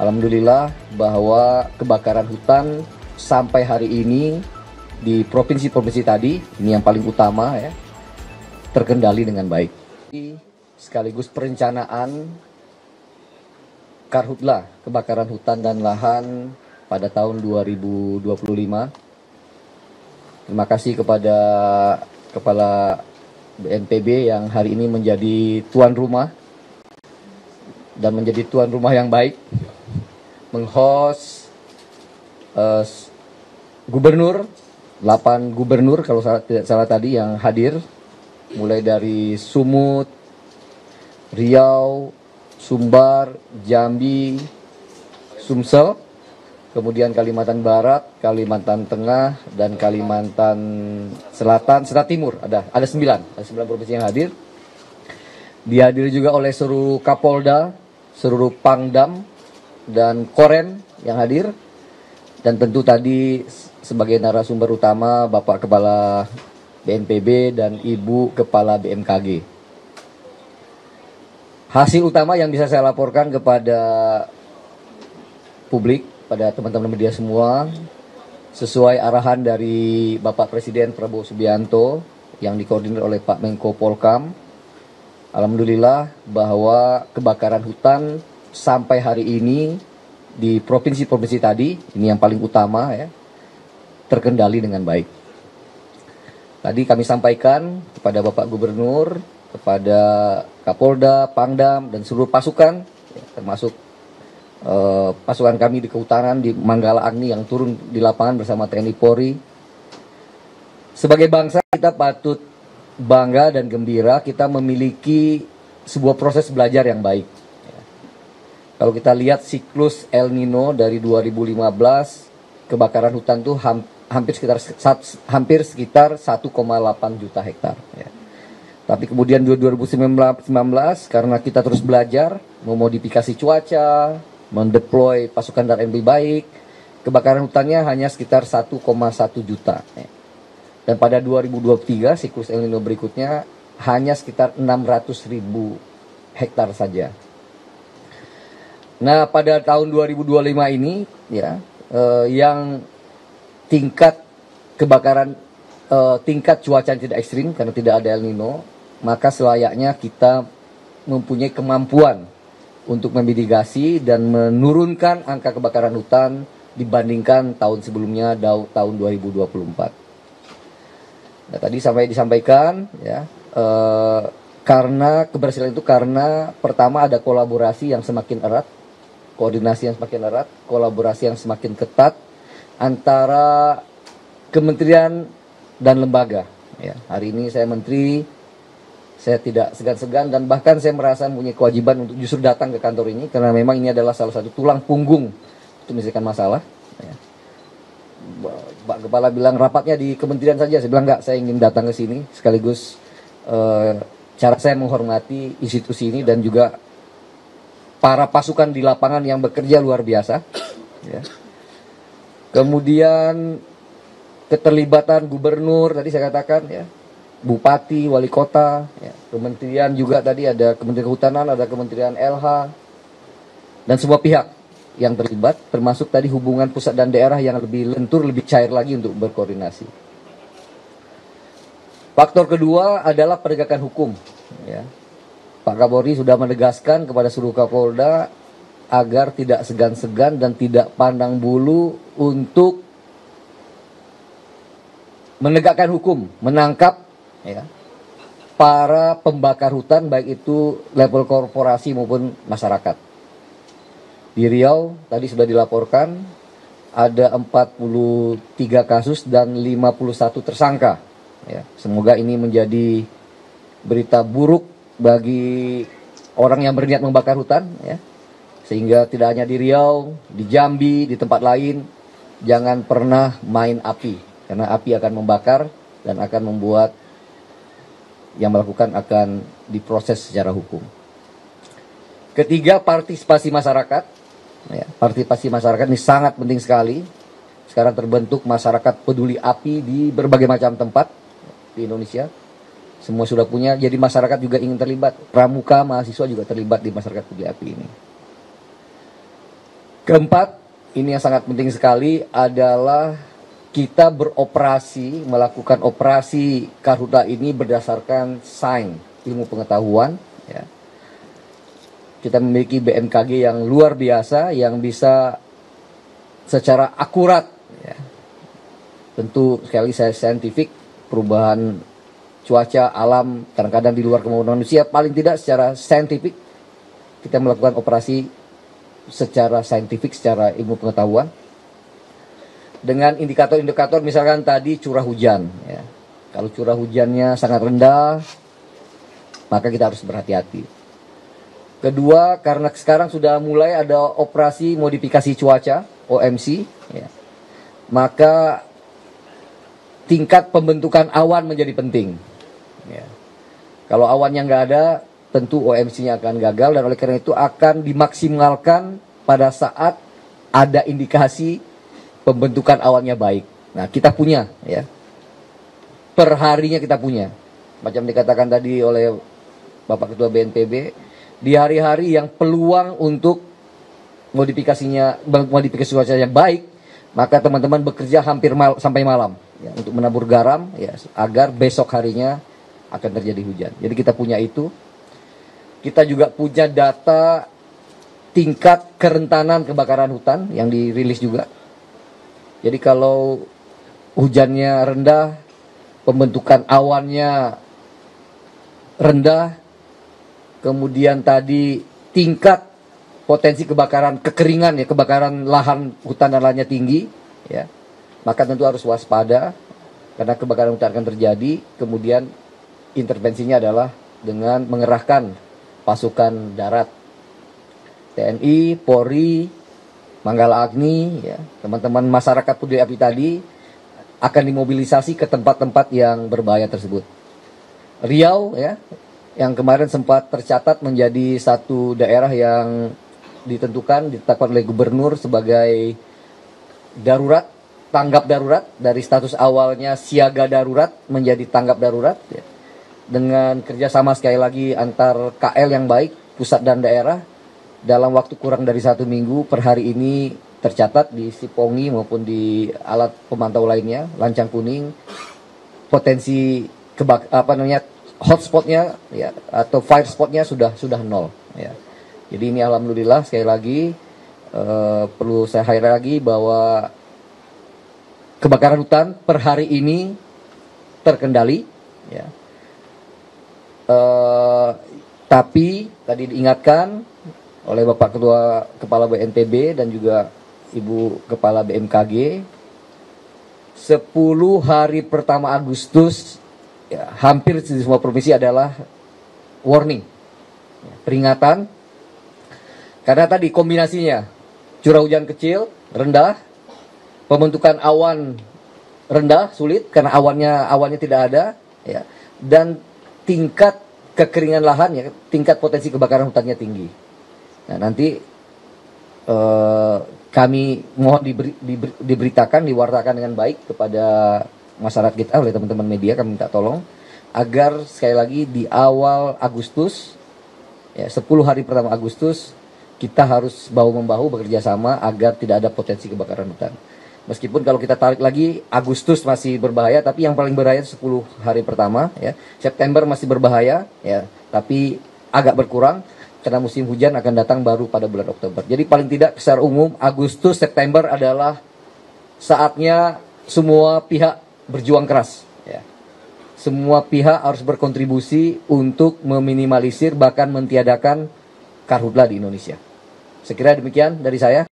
Alhamdulillah bahwa kebakaran hutan sampai hari ini di provinsi-provinsi tadi, ini yang paling utama ya, terkendali dengan baik. Sekaligus perencanaan Karhutla, kebakaran hutan dan lahan pada tahun 2025. Terima kasih kepada Kepala BNPB yang hari ini menjadi tuan rumah dan menjadi tuan rumah yang baik, menghost gubernur, 8 gubernur kalau tidak salah tadi yang hadir, mulai dari Sumut, Riau, Sumbar, Jambi, Sumsel, kemudian Kalimantan Barat, Kalimantan Tengah, dan Kalimantan Selatan, serta Timur. Ada 9 provinsi yang hadir. Dihadiri juga oleh seluruh Kapolda, seluruh Pangdam, dan Korem yang hadir. Dan tentu tadi sebagai narasumber utama Bapak Kepala BNPB dan Ibu Kepala BMKG. Hasil utama yang bisa saya laporkan kepada publik, pada teman-teman media semua, sesuai arahan dari Bapak Presiden Prabowo Subianto yang dikoordinir oleh Pak Menko Polkam. Alhamdulillah bahwa kebakaran hutan sampai hari ini di provinsi-provinsi tadi, ini yang paling utama ya, terkendali dengan baik. Tadi kami sampaikan kepada Bapak Gubernur, kepada Kapolda, Pangdam, dan seluruh pasukan, ya, termasuk pasukan kami di kehutanan di Manggala Agni yang turun di lapangan bersama TNI Polri. Sebagai bangsa kita patut bangga dan gembira kita memiliki sebuah proses belajar yang baik. Kalau kita lihat siklus El Nino dari 2015, kebakaran hutan itu hampir sekitar 1,8 juta hektar. Ya. Tapi kemudian 2019 karena kita terus belajar, memodifikasi cuaca, mendeploy pasukan darat yang lebih baik, kebakaran hutannya hanya sekitar 1,1 juta. Ya. Dan pada 2023 siklus El Nino berikutnya hanya sekitar 600.000 hektar saja. Nah, pada tahun 2025 ini ya, yang tingkat kebakaran, tingkat cuaca yang tidak ekstrim karena tidak ada El Nino, maka selayaknya kita mempunyai kemampuan untuk memitigasi dan menurunkan angka kebakaran hutan dibandingkan tahun sebelumnya, tahun 2024. Nah, tadi disampaikan ya, karena keberhasilan itu karena pertama ada kolaborasi yang semakin erat, koordinasi yang semakin erat, kolaborasi yang semakin ketat antara kementerian dan lembaga. Ya, hari ini saya menteri, saya tidak segan-segan dan bahkan saya merasa mempunyai kewajiban untuk justru datang ke kantor ini karena memang ini adalah salah satu tulang punggung untuk menyelesaikan masalah. Ya. Pak Kepala bilang rapatnya di kementerian saja, saya bilang enggak, saya ingin datang ke sini sekaligus cara saya menghormati institusi ini dan juga para pasukan di lapangan yang bekerja luar biasa. Ya. Kemudian keterlibatan gubernur tadi saya katakan ya, bupati, wali kota, ya. Kementerian juga tadi ada Kementerian Kehutanan, ada Kementerian LH, dan semua pihak yang terlibat, termasuk tadi hubungan pusat dan daerah yang lebih lentur, lebih cair lagi untuk berkoordinasi. Faktor kedua adalah penegakan hukum. Ya. Pak Kapolri sudah menegaskan kepada seluruh Kapolda agar tidak segan-segan dan tidak pandang bulu untuk menegakkan hukum, menangkap ya, para pembakar hutan baik itu level korporasi maupun masyarakat. Di Riau tadi sudah dilaporkan ada 43 kasus dan 51 tersangka. Ya, semoga ini menjadi berita buruk bagi orang yang berniat membakar hutan, ya, sehingga tidak hanya di Riau, di Jambi, di tempat lain, jangan pernah main api, karena api akan membakar dan akan membuat yang melakukan akan diproses secara hukum. Ketiga, partisipasi masyarakat. Ya, partisipasi masyarakat ini sangat penting sekali. Sekarang terbentuk masyarakat peduli api di berbagai macam tempat di Indonesia. Semua sudah punya, jadi masyarakat juga ingin terlibat. Pramuka, mahasiswa juga terlibat di masyarakat peduli api ini. Keempat, ini yang sangat penting sekali adalah kita beroperasi, melakukan operasi karhutla ini berdasarkan sains, ilmu pengetahuan. Ya. Kita memiliki BMKG yang luar biasa, yang bisa secara akurat, ya. Tentu sekali saya saintifik, perubahan cuaca, alam, kadang-kadang di luar kemampuan manusia, paling tidak secara saintifik, kita melakukan operasi secara saintifik, secara ilmu pengetahuan. Dengan indikator-indikator misalkan tadi curah hujan. Ya. Kalau curah hujannya sangat rendah, maka kita harus berhati-hati. Kedua, karena sekarang sudah mulai ada operasi modifikasi cuaca, OMC, ya, maka tingkat pembentukan awan menjadi penting. Ya. Kalau awannya nggak ada, tentu OMC-nya akan gagal, dan oleh karena itu akan dimaksimalkan pada saat ada indikasi pembentukan awannya baik. Nah, kita punya, ya, perharinya kita punya. Macam dikatakan tadi oleh Bapak Ketua BNPB, di hari-hari yang peluang untuk modifikasi cuaca yang baik, maka teman-teman bekerja hampir sampai malam, ya, untuk menabur garam, ya, agar besok harinya akan terjadi hujan. Jadi kita punya itu. Kita juga punya data tingkat kerentanan kebakaran hutan yang dirilis juga. Jadi kalau hujannya rendah, pembentukan awannya rendah, kemudian tadi tingkat potensi kebakaran, kekeringan, ya, kebakaran lahan hutan dan lahannya tinggi, ya, maka tentu harus waspada karena kebakaran hutan akan terjadi. Kemudian intervensinya adalah dengan mengerahkan pasukan darat, TNI, Polri, Manggala Agni, ya, teman-teman masyarakat peduli api tadi akan dimobilisasi ke tempat-tempat yang berbahaya tersebut. Riau, ya, yang kemarin sempat tercatat menjadi satu daerah yang ditetapkan oleh gubernur sebagai darurat, tanggap darurat, dari status awalnya siaga darurat menjadi tanggap darurat, ya, dengan kerjasama sekali lagi antar KL yang baik, pusat dan daerah. Dalam waktu kurang dari 1 minggu per hari ini tercatat di Sipongi maupun di alat pemantau lainnya, Lancang Kuning, potensi hotspotnya, ya, atau fire spotnya sudah 0. Ya. Jadi ini alhamdulillah sekali lagi perlu saya highlight lagi bahwa kebakaran hutan per hari ini terkendali. Ya. Tapi tadi diingatkan oleh Bapak Kepala BNPB dan juga Ibu Kepala BMKG, 10 hari pertama Agustus, ya, hampir di semua provinsi adalah warning, peringatan, karena tadi kombinasinya curah hujan kecil, rendah, pembentukan awan rendah, sulit karena awannya tidak ada, ya, dan tingkat kekeringan lahan, ya, tingkat potensi kebakaran hutannya tinggi. Nah, nanti kami mohon diberitakan, diwartakan dengan baik kepada masyarakat kita oleh teman-teman media. Kami minta tolong agar sekali lagi di awal Agustus, ya, 10 hari pertama Agustus, kita harus bahu-membahu bekerja sama agar tidak ada potensi kebakaran hutan. Meskipun kalau kita tarik lagi, Agustus masih berbahaya, tapi yang paling berbahaya 10 hari pertama, ya. September masih berbahaya, ya, tapi agak berkurang karena musim hujan akan datang baru pada bulan Oktober. Jadi paling tidak secara umum Agustus, September adalah saatnya semua pihak berjuang keras, ya. Semua pihak harus berkontribusi untuk meminimalisir bahkan mentiadakan karhutla di Indonesia. Sekira demikian dari saya.